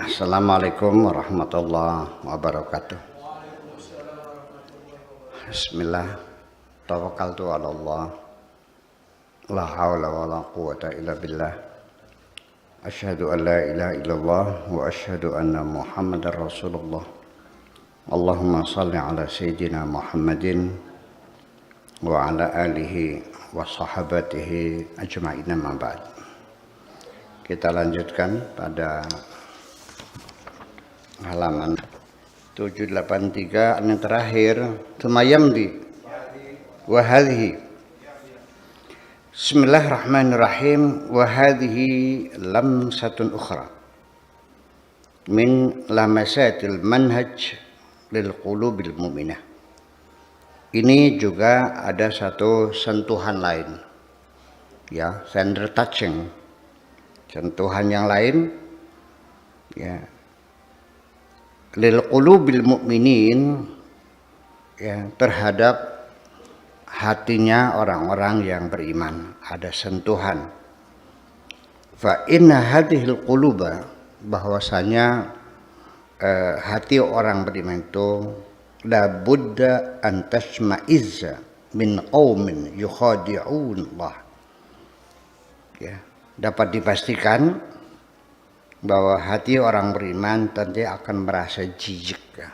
Assalamualaikum warahmatullahi wabarakatuh. Bismillah. Tawakkaltu 'ala Allah. La haula wala quwwata illa billah. Asyhadu an la ilaha illallah wa asyhadu anna Muhammadar Rasulullah. Allahumma shalli ala sayyidina Muhammadin wa ala alihi wa sahabatihi ajma'in, amma ba'd. Kita lanjutkan pada halaman 783 yang terakhir, tumayamdi wa hadhihi. Bismillahirrahmanirrahim. Wa hadhihi lamsatun ukhra min lamasatil manhaj lil qulubil mu'minah. Ini juga ada satu sentuhan lain, ya, finger touching, sentuhan yang lain, ya, lil qulubil mu'minin, ya, terhadap hatinya orang-orang yang beriman. Ada sentuhan. Fa inna hadhil quluba, bahwasanya hati orang beriman itu la budda an tashma'izza min qaumin yukhadi'un Allah. Ya, dapat dipastikan bahwa hati orang beriman tentu akan merasa jijik, ya,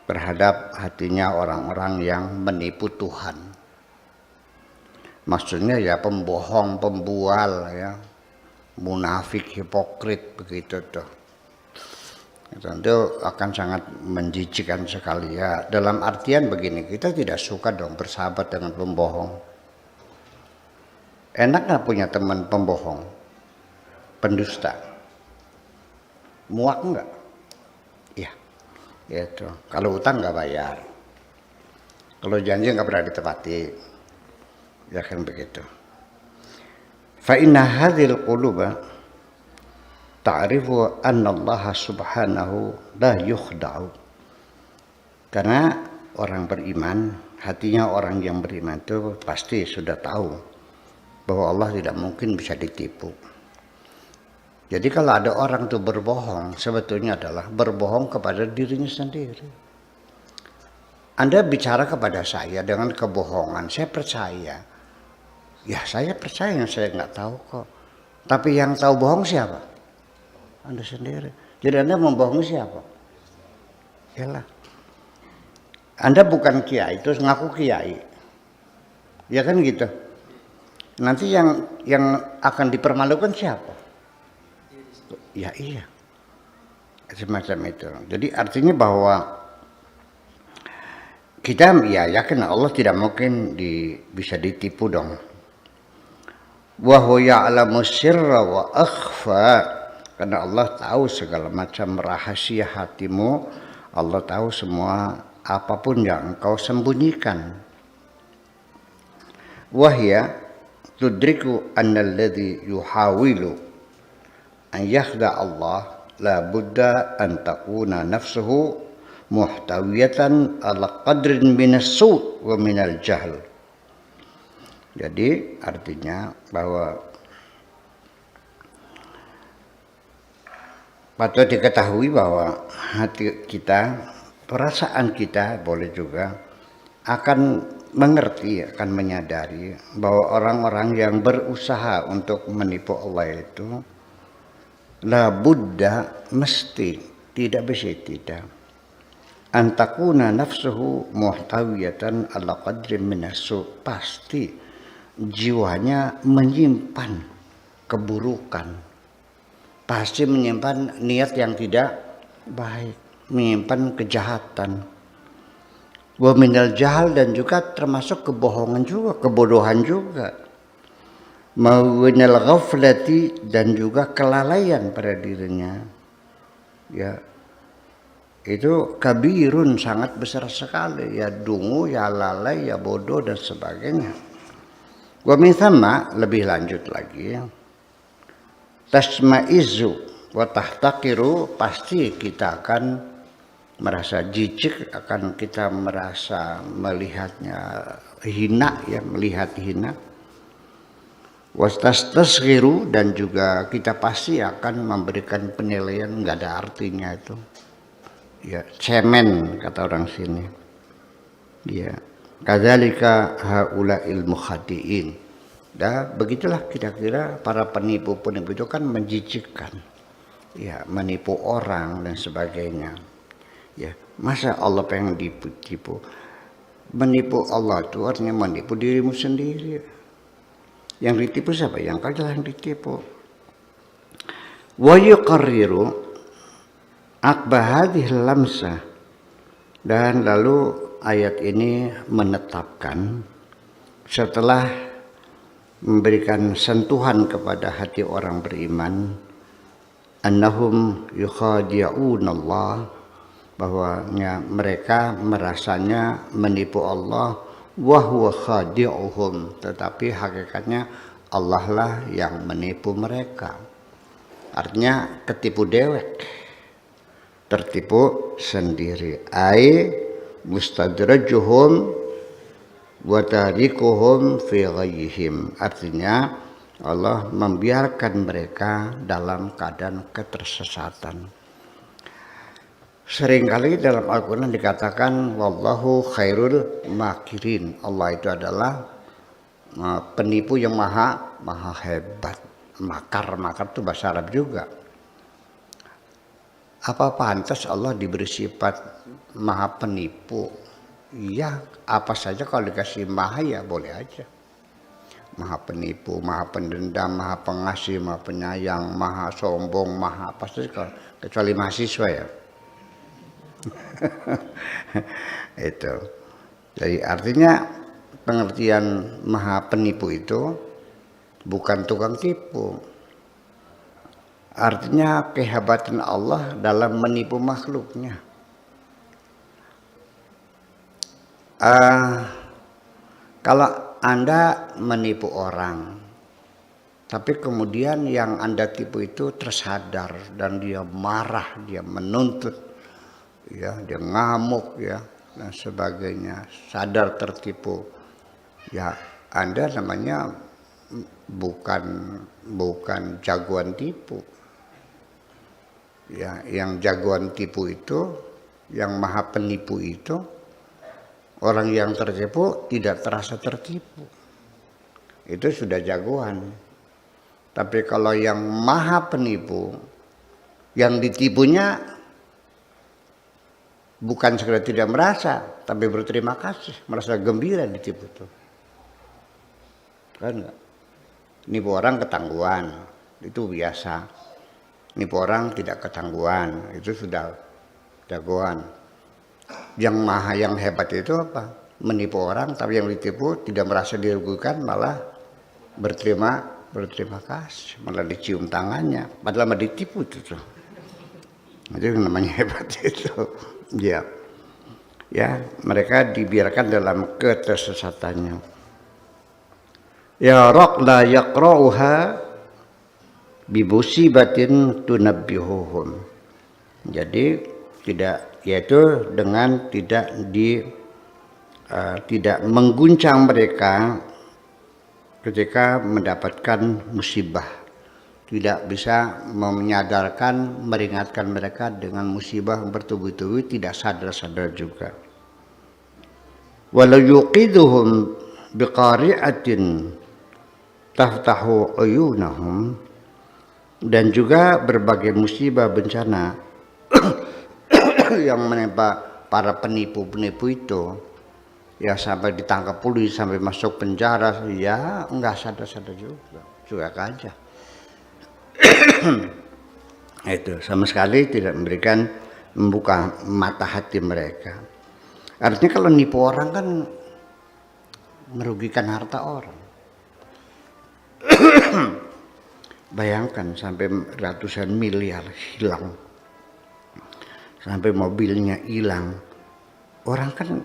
terhadap hatinya orang-orang yang menipu Tuhan. Maksudnya ya pembohong, pembual, ya, munafik, hipokrit, begitu tuh. Tentu akan sangat menjijikkan sekali, ya. Dalam artian begini, kita tidak suka dong bersahabat dengan pembohong. Enak nggak punya teman pembohong, pendusta? Muak enggak? Ya, itu. Kalau utang enggak bayar, kalau janji enggak pernah ditepati, ya kan begitu. Fa inna hadhil quluba ta'rifu anna Allah subhanahu la yukhda'u. Karena orang beriman, hatinya orang yang beriman itu pasti sudah tahu bahwa Allah tidak mungkin bisa ditipu. Jadi kalau ada orang itu berbohong, sebetulnya adalah berbohong kepada dirinya sendiri. Anda bicara kepada saya dengan kebohongan, saya percaya. Ya saya percaya, yang saya nggak tahu kok. Tapi yang tahu bohong siapa? Anda sendiri. Jadi Anda membohongi siapa? Yalah. Anda bukan kiai, terus ngaku kiai. Ya kan gitu. Nanti yang akan dipermalukan siapa? Ya iya, semacam itu. Jadi artinya bahwa kita ya yakin Allah tidak mungkin bisa ditipu dong. Wa huwa ya'lamu sirra wa akhfa, karena Allah tahu segala macam rahasia hatimu. Allah tahu semua apapun yang engkau sembunyikan. Wahya tudriku annalladhi yuhawilu an yakhda Allah la budda an takuna nafsuhu muhtawiyatan ala qadrin minas su' wa minal jahl. Jadi artinya bahwa patut diketahui bahwa hati kita, perasaan kita boleh juga akan mengerti, akan menyadari bahwa orang-orang yang berusaha untuk menipu Allah itu la buddha, mesti, tidak bisa tidak, antakuna nafsuhu muhtawiyatan ala qadrin minasu, pasti jiwanya menyimpan keburukan, pasti menyimpan niat yang tidak baik, menyimpan kejahatan. Wa minal jahal, dan juga termasuk kebohongan juga, kebodohan juga. Mawinal ghaflati, dan juga kelalaian pada dirinya, ya, itu kabirun, sangat besar sekali, ya, dungu, ya lalai, ya bodoh, dan sebagainya. Wa min thamma, lebih lanjut lagi, ya, tasma'izu wa tahtaqiru, pasti kita akan merasa jijik, akan kita merasa melihatnya hina, ya, melihat hina. Wastastasghiru, dan juga kita pasti akan memberikan penilaian nggak ada artinya itu. Ya, cemen kata orang sini. Ya, kadzalika haula'il mukhadi'in. Dan begitulah kira-kira para penipu-penipu itu kan menjijikkan. Ya, menipu orang dan sebagainya. Ya, masa Allah pengen ditipu? Menipu Allah itu artinya menipu dirimu sendiri. Yang ditipu siapa? Yang kau yang ditipu. Wa yuqarriru aqba hadhihi lamsah, dan lalu ayat ini menetapkan setelah memberikan sentuhan kepada hati orang beriman, annahum yukhadi'un Allah, bahwanya mereka merasanya menipu Allah, wa huwa khadi'uhum, tetapi hakikatnya Allah lah yang menipu mereka. Artinya ketipu dewek, tertipu sendiri. Ai mustadrajuhum wa tarikuhum fi ghayyihim, artinya Allah membiarkan mereka dalam keadaan ketersesatan. Seringkali dalam Al-Quran dikatakan wallahu khairul makirin, Allah itu adalah penipu yang maha hebat. Makar itu bahasa Arab juga. Apa pantas Allah diberi sifat maha penipu? Iya, apa saja kalau dikasih maha ya boleh aja. Maha penipu, maha pendendam, maha pengasih, maha penyayang, maha sombong, maha apa saja, kecuali mahasiswa ya. Itu. Jadi artinya pengertian maha penipu itu bukan tukang tipu. Artinya kehebatan Allah dalam menipu makhluknya. Kalau Anda menipu orang, tapi kemudian yang Anda tipu itu tersadar dan dia marah, dia menuntut, ya, dia ngamuk, ya, dan sebagainya, sadar tertipu, ya Anda namanya bukan jagoan tipu. Ya, yang jagoan tipu itu, yang maha penipu itu, orang yang tertipu tidak terasa tertipu. Itu sudah jagoan. Tapi kalau yang maha penipu, yang ditipunya bukan sekedar tidak merasa, tapi berterima kasih, merasa gembira ditipu itu. Kan enggak? Nipu orang ketangguhan, itu biasa. Nipu orang tidak ketangguhan, itu sudah jagoan. Yang hebat itu apa? Menipu orang, tapi yang ditipu tidak merasa dirugikan, malah berterima kasih, malah dicium tangannya, padahal malah ditipu itu tuh. Itu yang namanya hebat itu. Ya, ya, mereka dibiarkan dalam ketersesatannya. Ya raq la yaqra'uha bi musibatin tunabbihuhum. Jadi yaitu dengan tidak mengguncang mereka ketika mendapatkan musibah, tidak bisa menyadarkan, meringatkan mereka dengan musibah bertubi-tubi, tidak sadar juga. Walau yuqiduhum biqari'atin taftahu uyunahum, dan juga berbagai musibah bencana yang menimpa para penipu-penipu itu, ya sampai ditangkap polisi, sampai masuk penjara, ya enggak sadar juga, cuek aja. Itu sama sekali tidak membuka mata hati mereka. Artinya kalau nipu orang kan merugikan harta orang. Bayangkan sampai ratusan miliar hilang, sampai mobilnya hilang, orang kan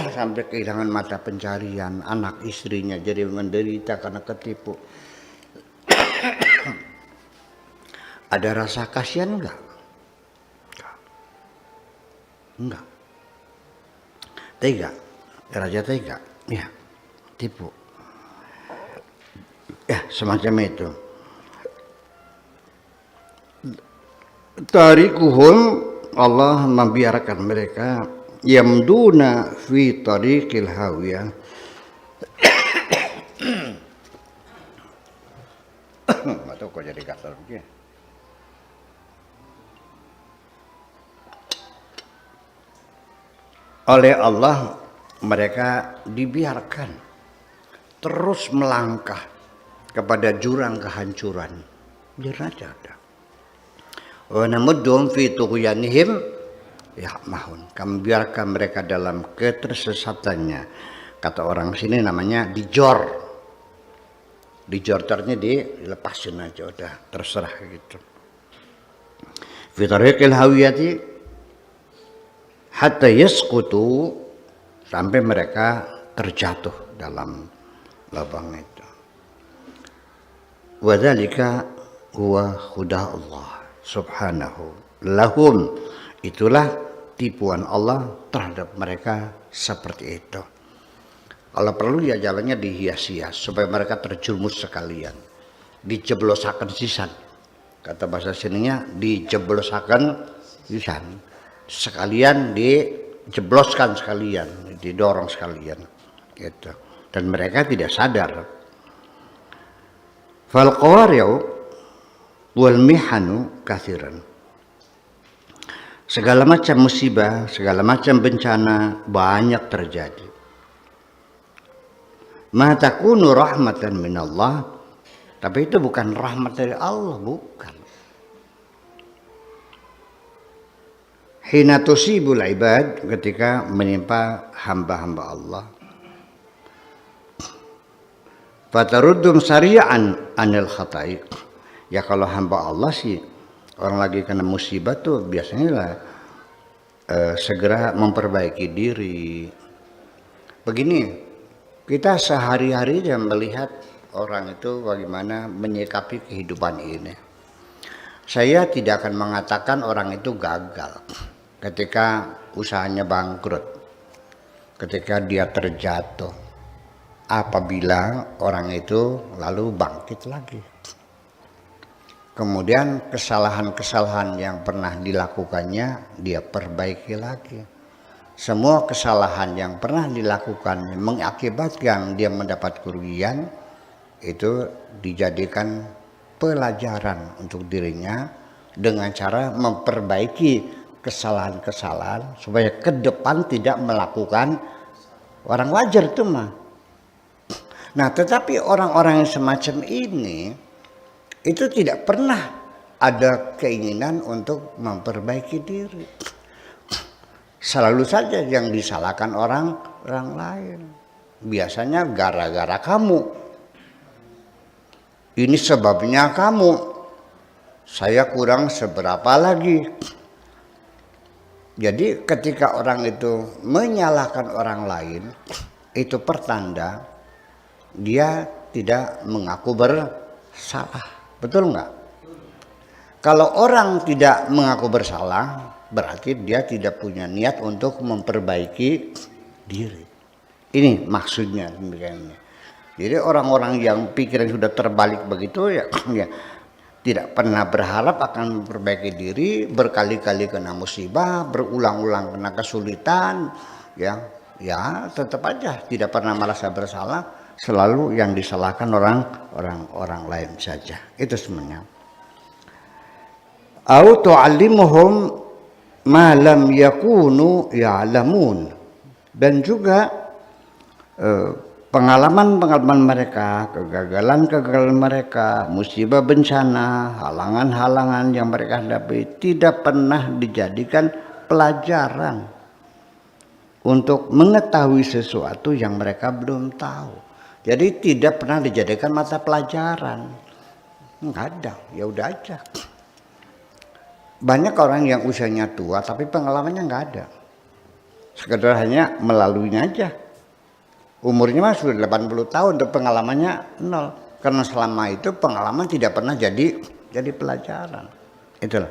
sampai kehilangan mata pencarian, anak istrinya jadi menderita karena ketipu. Ada rasa kasihan enggak? Enggak. Tega, raja tega, ya, tipu. Ya, semacam itu. Tarikuhum, Allah membiarkan mereka yamduna fi tariqil hawiyah. Atau kok jadi kasar begini. Oleh Allah mereka dibiarkan terus melangkah kepada jurang kehancuran. Biar aja ada. Wa namuddum fi tughyanihim ya'mahun. Kami biarkan mereka dalam ketersesatannya. Kata orang sini namanya dijor. Dijorternya dilepasin aja udah terserah gitu. Fi tariqil hawiyati hatta yasqutu, sampai mereka terjatuh dalam lubang itu. Wa dzalika huwa huda Allah subhanahu lahum, itulah tipuan Allah terhadap mereka seperti itu. Kalau perlu ya jalannya dihias-hias supaya mereka terjerumus sekalian, dijeblosaken sisan. Kata bahasa sininya dijeblosaken sisan, sekalian dijebloskan sekalian, didorong sekalian gitu. Dan mereka tidak sadar. Fal qawari'u wal mihanu katsiran. Segala macam musibah, segala macam bencana banyak terjadi. Ma takunu rahmatan minallah, tapi itu bukan rahmat dari Allah, bukan. Hina tusibul ibad, ketika menimpa hamba-hamba Allah. Fataruddum sari'an anil khata'i. Ya kalau hamba Allah sih, orang lagi kena musibah tuh biasanya lah segera memperbaiki diri. Begini, kita sehari-hari aja melihat orang itu bagaimana menyikapi kehidupan ini. Saya tidak akan mengatakan orang itu gagal ketika usahanya bangkrut, ketika dia terjatuh, apabila orang itu lalu bangkit lagi. Kemudian kesalahan-kesalahan yang pernah dilakukannya dia perbaiki lagi. Semua kesalahan yang pernah dilakukan mengakibatkan dia mendapat kerugian, itu dijadikan pelajaran untuk dirinya dengan cara memperbaiki kesalahan-kesalahan supaya ke depan tidak melakukan. Orang wajar itu mah. Nah, tetapi orang-orang yang semacam ini itu tidak pernah ada keinginan untuk memperbaiki diri. Selalu saja yang disalahkan orang lain. Biasanya gara-gara kamu. Ini sebabnya kamu. Saya kurang seberapa lagi. Jadi ketika orang itu menyalahkan orang lain, itu pertanda dia tidak mengaku bersalah. Betul enggak? Kalau orang tidak mengaku bersalah, berarti dia tidak punya niat untuk memperbaiki diri. Ini maksudnya demikian. Jadi orang-orang yang pikiran sudah terbalik begitu ya tidak pernah berharap akan memperbaiki diri, berkali-kali kena musibah, berulang-ulang kena kesulitan, ya tetap aja tidak pernah merasa bersalah, selalu yang disalahkan orang lain saja. Itu sebenarnya. Au tu'allimuhum ma lam yakunu ya'lamun, dan juga pengalaman-pengalaman mereka, kegagalan-kegagalan mereka, musibah bencana, halangan-halangan yang mereka hadapi tidak pernah dijadikan pelajaran untuk mengetahui sesuatu yang mereka belum tahu. Jadi tidak pernah dijadikan mata pelajaran. Enggak ada, ya udah aja. Banyak orang yang usianya tua tapi pengalamannya enggak ada. Sekedar hanya melaluinya aja. Umurnya mah sudah 80 tahun, tapi pengalamannya nol. Karena selama itu pengalaman tidak pernah jadi pelajaran. Itulah.